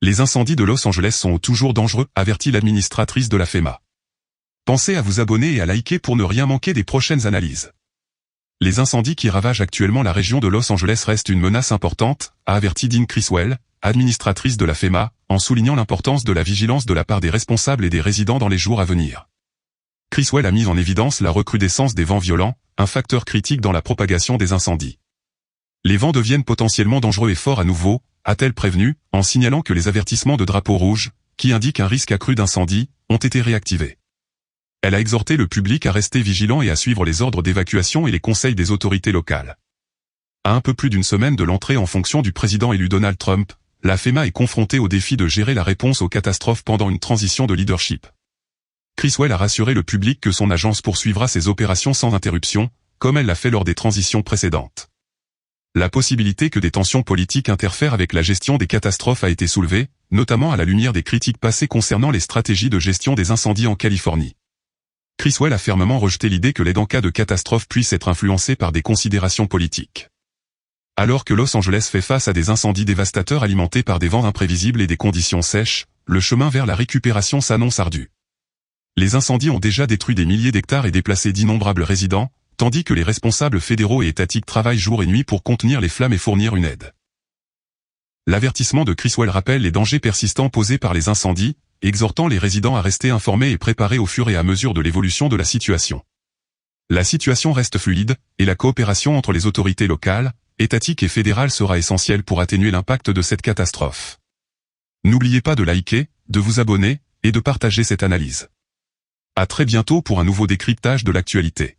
Les incendies de Los Angeles sont toujours dangereux, avertit l'administratrice de la FEMA. Pensez à vous abonner et à liker pour ne rien manquer des prochaines analyses. Les incendies qui ravagent actuellement la région de Los Angeles restent une menace importante, a averti Dean Criswell, administratrice de la FEMA, en soulignant l'importance de la vigilance de la part des responsables et des résidents dans les jours à venir. Criswell a mis en évidence la recrudescence des vents violents, un facteur critique dans la propagation des incendies. Les vents deviennent potentiellement dangereux et forts à nouveau, a-t-elle prévenu, en signalant que les avertissements de drapeau rouge, qui indiquent un risque accru d'incendie, ont été réactivés. Elle a exhorté le public à rester vigilant et à suivre les ordres d'évacuation et les conseils des autorités locales. À un peu plus d'une semaine de l'entrée en fonction du président élu Donald Trump, la FEMA est confrontée au défi de gérer la réponse aux catastrophes pendant une transition de leadership. Criswell a rassuré le public que son agence poursuivra ses opérations sans interruption, comme elle l'a fait lors des transitions précédentes. La possibilité que des tensions politiques interfèrent avec la gestion des catastrophes a été soulevée, notamment à la lumière des critiques passées concernant les stratégies de gestion des incendies en Californie. Criswell a fermement rejeté l'idée que l'aide en cas de catastrophe puisse être influencée par des considérations politiques. Alors que Los Angeles fait face à des incendies dévastateurs alimentés par des vents imprévisibles et des conditions sèches, le chemin vers la récupération s'annonce ardu. Les incendies ont déjà détruit des milliers d'hectares et déplacé d'innombrables résidents, tandis que les responsables fédéraux et étatiques travaillent jour et nuit pour contenir les flammes et fournir une aide. L'avertissement de Criswell rappelle les dangers persistants posés par les incendies, exhortant les résidents à rester informés et préparés au fur et à mesure de l'évolution de la situation. La situation reste fluide, et la coopération entre les autorités locales, étatiques et fédérales sera essentielle pour atténuer l'impact de cette catastrophe. N'oubliez pas de liker, de vous abonner, et de partager cette analyse. À très bientôt pour un nouveau décryptage de l'actualité.